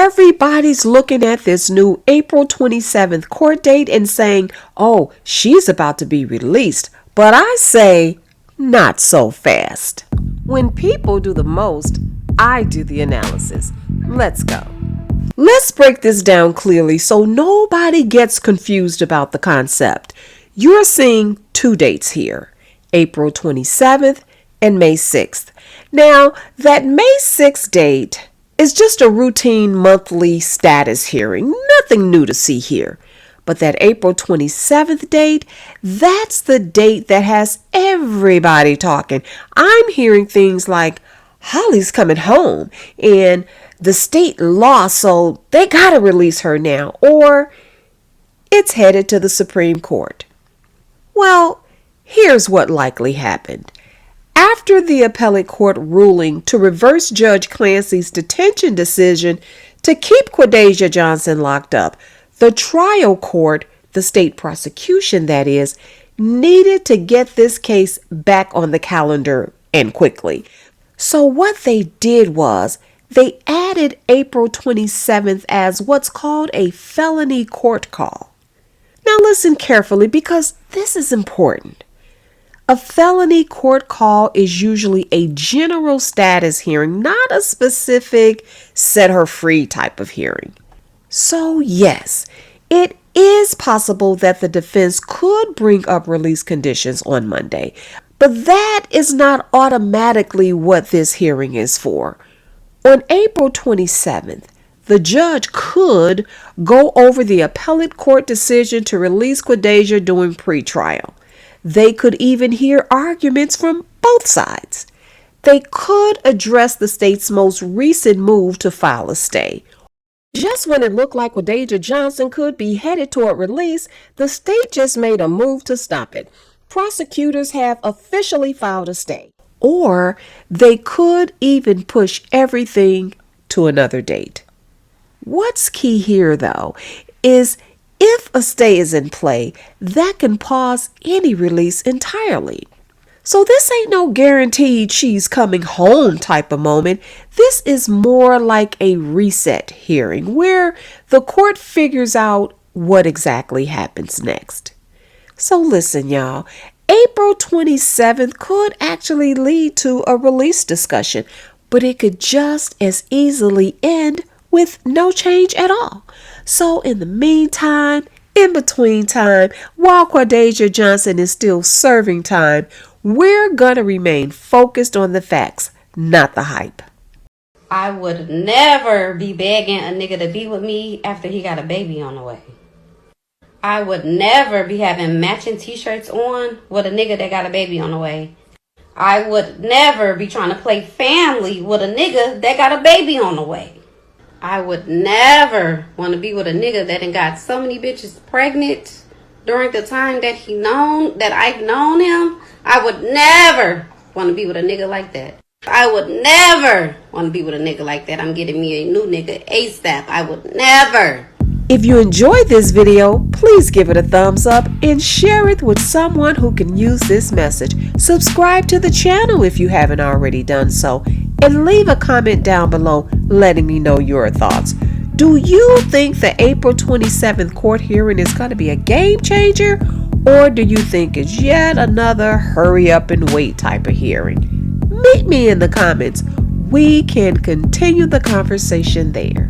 everybody's looking at this new April 27th court date and saying, oh, she's about to be released. But I say, not so fast. When people do the most, I do the analysis. Let's go. Let's break this down clearly so nobody gets confused about the concept. You're seeing two dates here, April 27th and May 6th. Now, that May 6th date is just a routine monthly status hearing, nothing new to see here. But that April 27th date, that's the date that has everybody talking. I'm hearing things like, Holly's coming home and the state lost, so they gotta release her now, or it's headed to the Supreme Court. Well, here's what likely happened. After the Appellate Court ruling to reverse Judge Clancy's detention decision to keep Quadajah Johnson locked up, the trial court, the state prosecution that is, needed to get this case back on the calendar and quickly. So what they did was they added April 27th as what's called a felony court call. Now listen carefully because this is important. A felony court call is usually a general status hearing, not a specific set her free type of hearing. So yes, it is possible that the defense could bring up release conditions on Monday, but that is not automatically what this hearing is for. On April 27th, the judge could go over the appellate court decision to release Quadajah during pretrial. They could even hear arguments from both sides. They could address the state's most recent move to file a stay. Just when it looked like Quadajah Johnson could be headed toward release, the state just made a move to stop it. Prosecutors have officially filed a stay. Or they could even push everything to another date. What's key here, though, is if a stay is in play, that can pause any release entirely. So this ain't no guaranteed she's coming home type of moment. This is more like a reset hearing where the court figures out what exactly happens next. So listen, y'all. April 27th could actually lead to a release discussion, but it could just as easily end with no change at all. So in the meantime, in between time, while Quadajah Johnson is still serving time, we're gonna remain focused on the facts, not the hype. I would never be begging a nigga to be with me after he got a baby on the way. I would never be having matching t-shirts on with a nigga that got a baby on the way. I would never be trying to play family with a nigga that got a baby on the way. I would never want to be with a nigga that done got so many bitches pregnant during the time that I've known him. I would never want to be with a nigga like that. I would never want to be with a nigga like that. I'm getting me a new nigga ASAP. I would never. If you enjoyed this video, please give it a thumbs up and share it with someone who can use this message. Subscribe to the channel if you haven't already done so, and leave a comment down below letting me know your thoughts. Do you think the April 27th court hearing is going to be a game changer, or do you think it's yet another hurry up and wait type of hearing? Meet me in the comments. We can continue the conversation there.